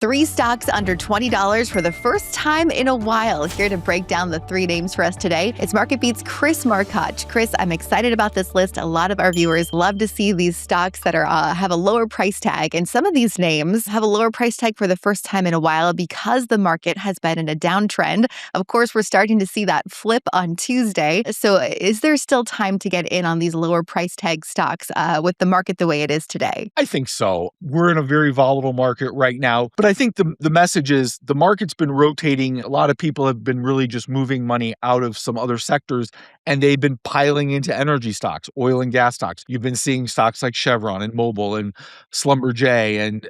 Three stocks under $20 for the first time in a while. Here to break down the three names for us today, it's MarketBeat's Chris Markoch. Chris, I'm excited about this list. A lot of our viewers love to see these stocks that are have a lower price tag. And some of these names have a lower price tag for the first time in a while because the market has been in a downtrend. Of course, we're starting to see that flip on Tuesday. So is there still time to get in on these lower price tag stocks with the market the way it is today? I think so. We're in a very volatile market right now, but I think the message is the market's been rotating. A lot of people have been really just moving money out of some other sectors, and they've been piling into energy stocks, oil and gas stocks. You've been seeing stocks like Chevron and Mobil and Schlumberger and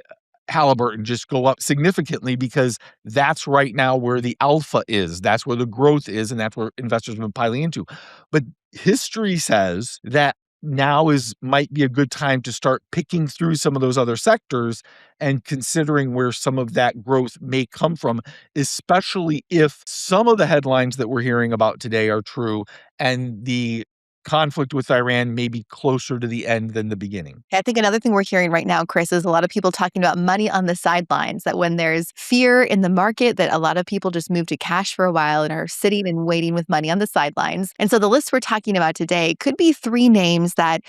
Halliburton just go up significantly because that's right now where the alpha is. That's where the growth is, and that's where investors have been piling into. But history says that now might be a good time to start picking through some of those other sectors and considering where some of that growth may come from, especially if some of the headlines that we're hearing about today are true and the conflict with Iran may be closer to the end than the beginning. I think another thing we're hearing right now, Chris, is a lot of people talking about money on the sidelines, that when there's fear in the market, that a lot of people just move to cash for a while and are sitting and waiting with money on the sidelines. And so the list we're talking about today could be three names that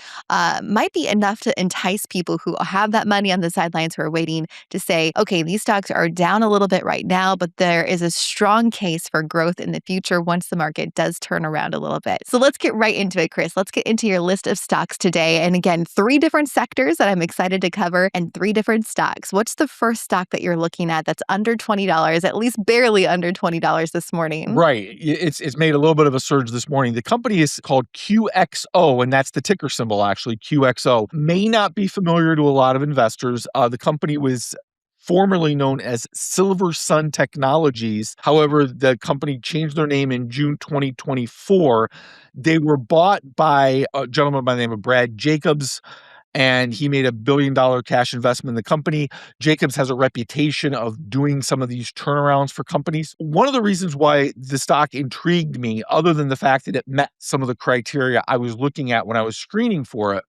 might be enough to entice people who have that money on the sidelines who are waiting to say, okay, these stocks are down a little bit right now, but there is a strong case for growth in the future once the market does turn around a little bit. So let's get right into it, Chris. Let's get into your list of stocks today. And again, three different sectors that I'm excited to cover and three different stocks. What's the first stock that you're looking at that's under $20, at least barely under $20 this morning? Right. It's made a little bit of a surge this morning. The company is called QXO, and that's the ticker symbol, actually. QXO may not be familiar to a lot of investors. The company was formerly known as Silver Sun Technologies. However, the company changed their name in June 2024. They were bought by a gentleman by the name of Brad Jacobs, and he made $1 billion cash investment in the company. Jacobs has a reputation of doing some of these turnarounds for companies. One of the reasons why the stock intrigued me, other than the fact that it met some of the criteria I was looking at when I was screening for it,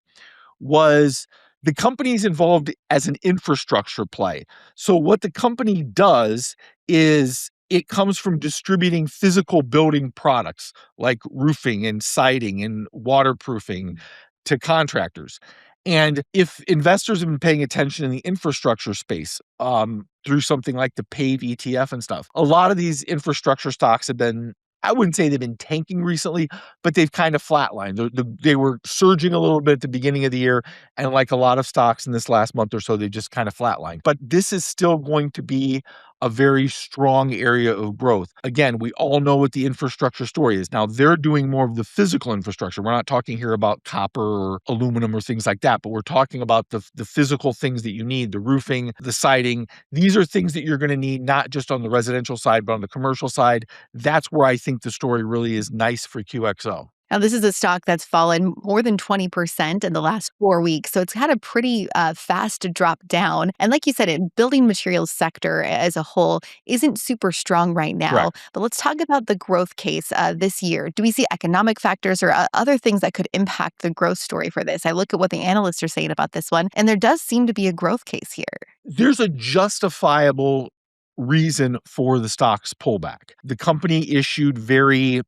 was the company's involved as an infrastructure play. So what the company does is it comes from distributing physical building products like roofing and siding and waterproofing to contractors. And if investors have been paying attention in the infrastructure space through something like the PAVE ETF and stuff, a lot of these infrastructure stocks have been, I wouldn't say they've been tanking recently, but they've kind of flatlined. They were surging a little bit at the beginning of the year, and like a lot of stocks in this last month or so, they just kind of flatlined. But this is still going to be a very strong area of growth. Again, we all know what the infrastructure story is. Now, they're doing more of the physical infrastructure. We're not talking here about copper or aluminum or things like that, but we're talking about the physical things that you need, the roofing, the siding. These are things that you're going to need not just on the residential side, but on the commercial side. That's where I think the story really is nice for QXO. Now, this is a stock that's fallen more than 20% in the last 4 weeks. So it's had a pretty fast drop down. And like you said, building materials sector as a whole isn't super strong right now. Correct. But let's talk about the growth case this year. Do we see economic factors or other things that could impact the growth story for this? I look at what the analysts are saying about this one, and there does seem to be a growth case here. There's a justifiable reason for the stock's pullback. The company issued very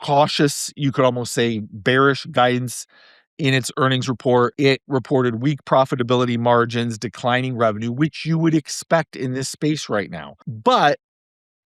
cautious, you could almost say bearish guidance in its earnings report. It reported weak profitability margins, declining revenue, which you would expect in this space right now. But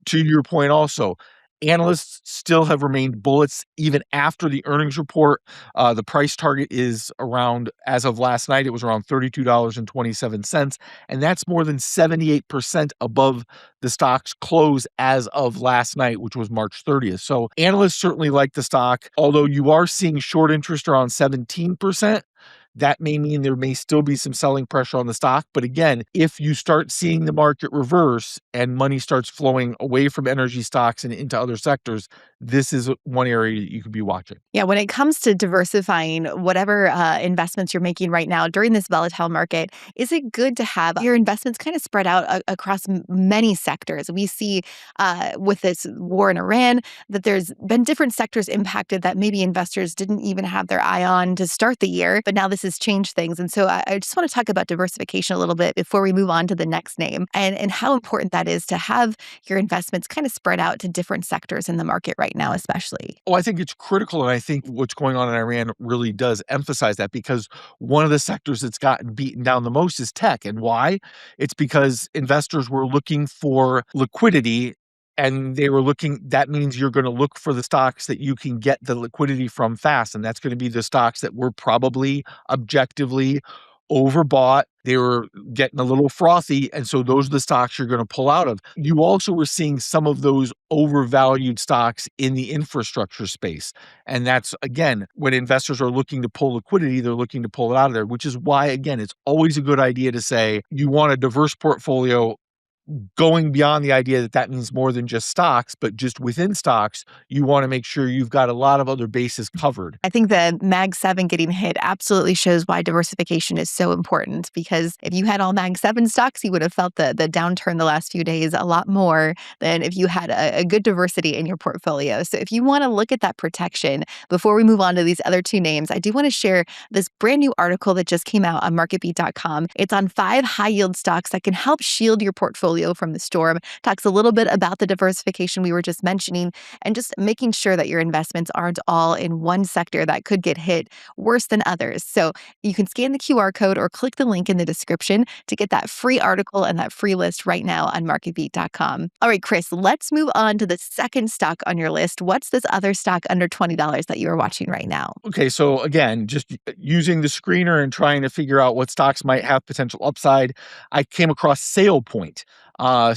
to your point also, analysts still have remained bullish even after the earnings report. The price target is around, as of last night, it was around $32.27. And that's more than 78% above the stock's close as of last night, which was March 30th. So analysts certainly like the stock, although you are seeing short interest around 17%. That may mean there may still be some selling pressure on the stock. But again, if you start seeing the market reverse and money starts flowing away from energy stocks and into other sectors, this is one area you could be watching. Yeah, when it comes to diversifying whatever investments you're making right now during this volatile market, is it good to have your investments kind of spread out across many sectors? We see with this war in Iran that there's been different sectors impacted that maybe investors didn't even have their eye on to start the year, but now this this has changed things. And so I just want to talk about diversification a little bit before we move on to the next name and how important that is to have your investments kind of spread out to different sectors in the market right now, especially. Oh, I think it's critical, and I think what's going on in Iran really does emphasize that because one of the sectors that's gotten beaten down the most is tech. And why? It's because investors were looking for liquidity, and that means you're going to look for the stocks that you can get the liquidity from fast. And that's going to be the stocks that were probably objectively overbought. They were getting a little frothy. And so those are the stocks you're going to pull out of. You also were seeing some of those overvalued stocks in the infrastructure space. And that's, again, when investors are looking to pull liquidity, they're looking to pull it out of there, which is why, again, it's always a good idea to say you want a diverse portfolio, going beyond the idea that that means more than just stocks, but just within stocks, you want to make sure you've got a lot of other bases covered. I think the Mag 7 getting hit absolutely shows why diversification is so important, because if you had all Mag 7 stocks, you would have felt the downturn the last few days a lot more than if you had a good diversity in your portfolio. So if you want to look at that protection, before we move on to these other two names, I do want to share this brand new article that just came out on MarketBeat.com. It's on 5 high yield stocks that can help shield your portfolio from the storm. Talks a little bit about the diversification we were just mentioning and just making sure that your investments aren't all in one sector that could get hit worse than others. So you can scan the QR code or click the link in the description to get that free article and that free list right now on marketbeat.com. All right, Chris, let's move on to the second stock on your list. What's this other stock under $20 that you are watching right now? Okay, so again, just using the screener and trying to figure out what stocks might have potential upside, I came across SailPoint.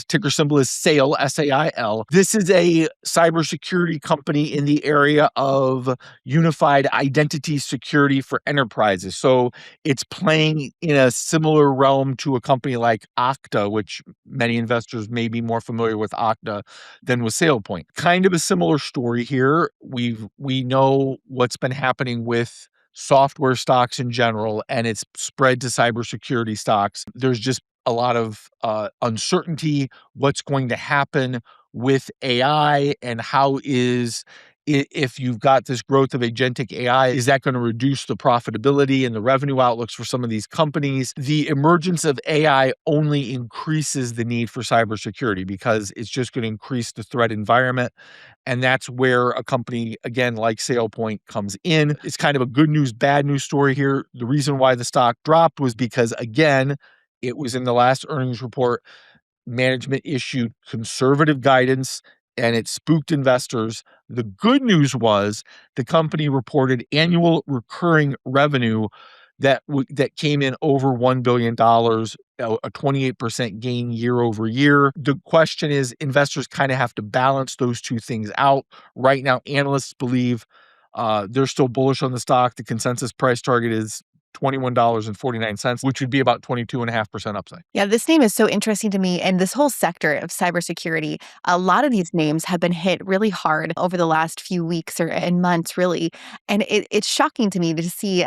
Ticker symbol is SAIL, SAIL. This is a cybersecurity company in the area of unified identity security for enterprises. So it's playing in a similar realm to a company like Okta, which many investors may be more familiar with Okta than with SailPoint. Kind of a similar story here. We know what's been happening with software stocks in general, and it's spread to cybersecurity stocks. There's just a lot of uncertainty. What's going to happen with AI, and if you've got this growth of agentic AI, is that going to reduce the profitability and the revenue outlooks for some of these companies? The emergence of AI only increases the need for cybersecurity because it's just going to increase the threat environment. And that's where a company, again, like SailPoint comes in. It's kind of a good news, bad news story here. The reason why the stock dropped was because, again, it was in the last earnings report. Management issued conservative guidance and it spooked investors. The good news was the company reported annual recurring revenue that came in over $1 billion, a 28% gain year over year. The question is, investors kind of have to balance those two things out. Right now, analysts believe they're still bullish on the stock. The consensus price target is $21.49, which would be about 22.5% upside. Yeah, this name is so interesting to me. And this whole sector of cybersecurity, a lot of these names have been hit really hard over the last few weeks and months, really. And it's shocking to me to see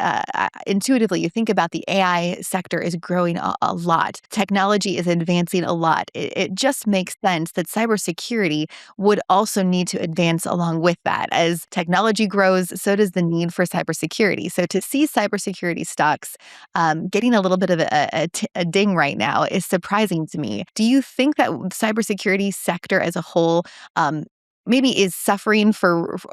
intuitively, you think about the AI sector is growing a lot. Technology is advancing a lot. It just makes sense that cybersecurity would also need to advance along with that. As technology grows, so does the need for cybersecurity. So to see cybersecurity stocks getting a little bit of a ding right now is surprising to me. Do you think that cybersecurity sector as a whole maybe is suffering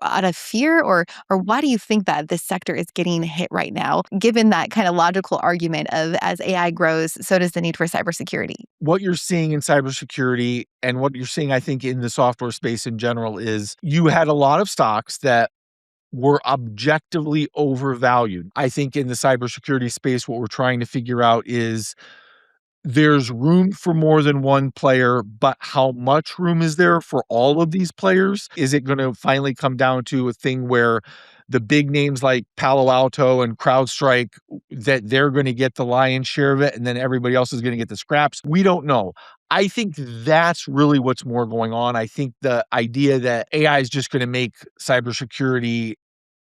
out of fear, or why do you think that this sector is getting hit right now, given that kind of logical argument of as AI grows, so does the need for cybersecurity? What you're seeing in cybersecurity and what you're seeing, I think, in the software space in general is you had a lot of stocks that were objectively overvalued. I think in the cybersecurity space, what we're trying to figure out is there's room for more than one player, but how much room is there for all of these players? Is it going to finally come down to a thing where the big names like Palo Alto and CrowdStrike, that they're going to get the lion's share of it and then everybody else is going to get the scraps? We don't know. I think that's really what's more going on. I think the idea that AI is just going to make cybersecurity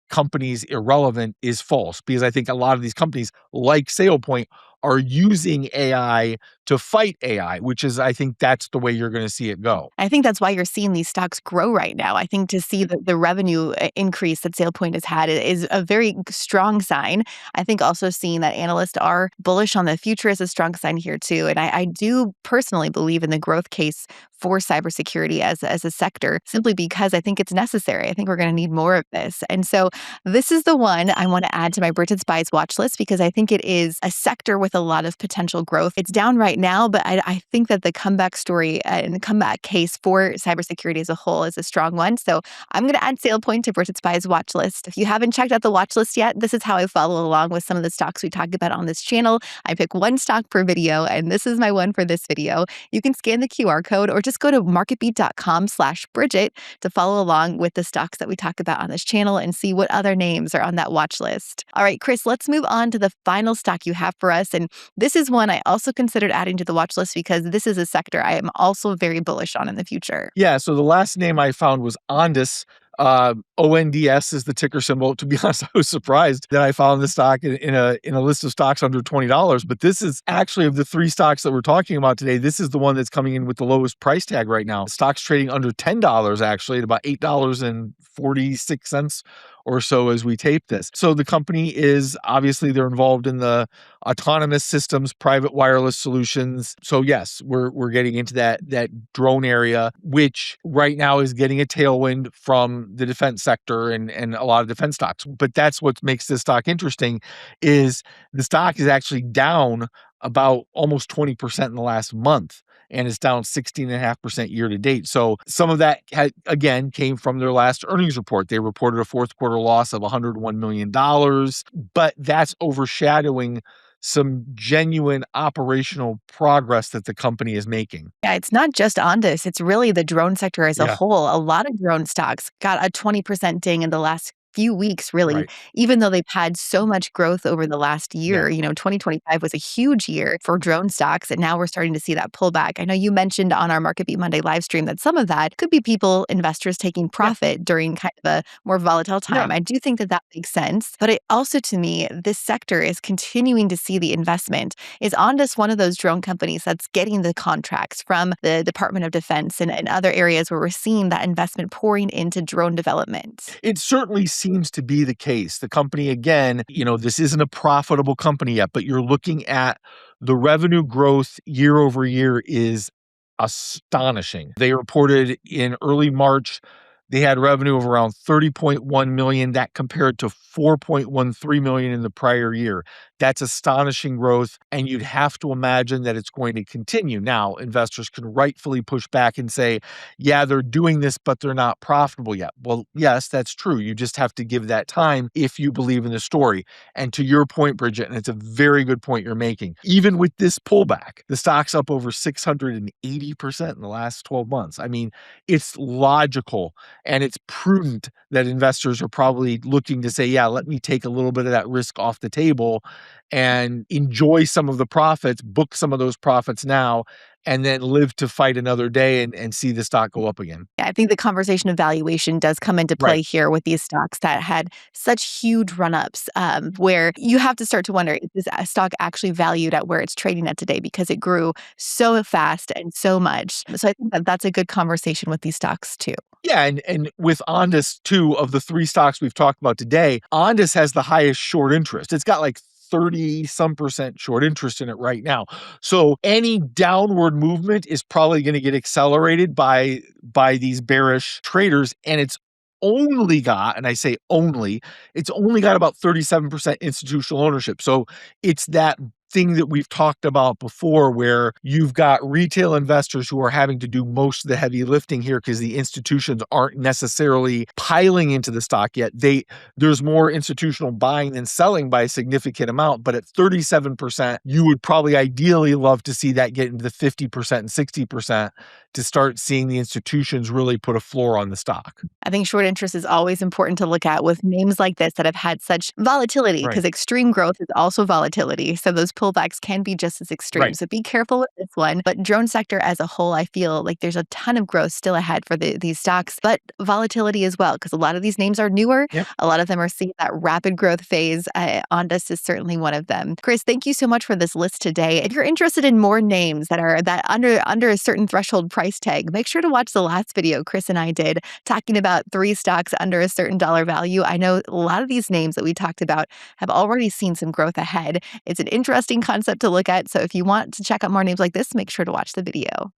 companies irrelevant is false, because I think a lot of these companies like SailPoint are using AI to fight AI, which is, I think that's the way you're going to see it go. I think that's why you're seeing these stocks grow right now. I think to see the revenue increase that SailPoint has had is a very strong sign. I think also seeing that analysts are bullish on the future is a strong sign here too. And I do personally believe in the growth case for cybersecurity as a sector, simply because I think it's necessary. I think we're going to need more of this. And so this is the one I want to add to my Bridget Spies watch list because I think it is a sector with a lot of potential growth. It's down right now, but I think that the comeback story and the comeback case for cybersecurity as a whole is a strong one. So I'm going to add SailPoint to Bridget Spies watch list. If you haven't checked out the watch list yet, this is how I follow along with some of the stocks we talk about on this channel. I pick one stock per video, and this is my one for this video. You can scan the QR code or just go to marketbeat.com/Bridget to follow along with the stocks that we talk about on this channel and see what other names are on that watch list. All right, Chris, let's move on to the final stock you have for us. And this is one I also considered adding to the watch list because this is a sector I am also very bullish on in the future. Yeah, so the last name I found was Ondas. ONDS is the ticker symbol. To be honest, I was surprised that I found the stock in a list of stocks under $20. But this is actually, of the three stocks that we're talking about today, this is the one that's coming in with the lowest price tag right now. The stock's trading under $10 actually, at about $8.46 or so as we tape this. So the company is obviously, they're involved in the autonomous systems, private wireless solutions. So yes, we're getting into that drone area, which right now is getting a tailwind from the defense sector and a lot of defense stocks. But that's what makes this stock interesting, is the stock is actually down about almost 20% in the last month, and it's down 16.5% year to date. So some of that, again, came from their last earnings report. They reported a fourth quarter loss of $101 million, but that's overshadowing some genuine operational progress that the company is making. Yeah, it's not just Ondas. It's really the drone sector as a Yeah, whole. A lot of drone stocks got a 20% ding in the last few weeks, really, right. even though they've had so much growth over the last Yeah. year. 2025 was a huge year for drone stocks, and now we're starting to see that pullback. I know you mentioned on our MarketBeat Monday live stream that some of that could be people, investors taking Yeah. profit during kind of a more volatile Yeah. time. I do think that that makes sense. But it also, to me, this sector is continuing to see the investment. Is Ondas one of those drone companies that's getting the contracts from the Department of Defense and other areas where we're seeing that investment pouring into drone development? It certainly seems to be the case. The company, again, this isn't a profitable company yet, but you're looking at the revenue growth year over year is astonishing. They reported in early March, they had revenue of around 30.1 million. That compared to 4.13 million in the prior year. That's astonishing growth, and you'd have to imagine that it's going to continue. Now, investors can rightfully push back and say, yeah, they're doing this, but they're not profitable yet. Well, yes, that's true. You just have to give that time if you believe in the story. And to your point, Bridget, and it's a very good point you're making, even with this pullback, the stock's up over 680% in the last 12 months. I mean, it's logical and it's prudent that investors are probably looking to say, yeah, let me take a little bit of that risk off the table and enjoy some of the profits, book some of those profits now, and then live to fight another day and see the stock go up again. Yeah, I think the conversation of valuation does come into Right. play here with these stocks that had such huge run-ups, where you have to start to wonder, is this stock actually valued at where it's trading at today because it grew so fast and so much? So I think that that's a good conversation with these stocks too. Yeah, and with Ondas, too, of the three stocks we've talked about today, Ondas has the highest short interest. It's got like 30 some percent short interest in it right now. So any downward movement is probably going to get accelerated by these bearish traders, and it's only got, and I say only, it's only got about 37% institutional ownership. So it's that thing that we've talked about before, where you've got retail investors who are having to do most of the heavy lifting here because the institutions aren't necessarily piling into the stock yet. There's more institutional buying than selling by a significant amount, but at 37%, you would probably ideally love to see that get into the 50% and 60% to start seeing the institutions really put a floor on the stock. I think short interest is always important to look at with names like this that have had such volatility, Right. because extreme growth is also volatility. So those pullbacks can be just as extreme. Right. So be careful with this one. But drone sector as a whole, I feel like there's a ton of growth still ahead for these stocks, but volatility as well, because a lot of these names are newer. Yep. A lot of them are seeing that rapid growth phase. Ondas is certainly one of them. Chris, thank you so much for this list today. If you're interested in more names that are under a certain threshold price tag, make sure to watch the last video Chris and I did talking about 3 stocks under a certain dollar value. I know a lot of these names that we talked about have already seen some growth ahead. It's an interesting concept to look at. So if you want to check out more names like this, make sure to watch the video.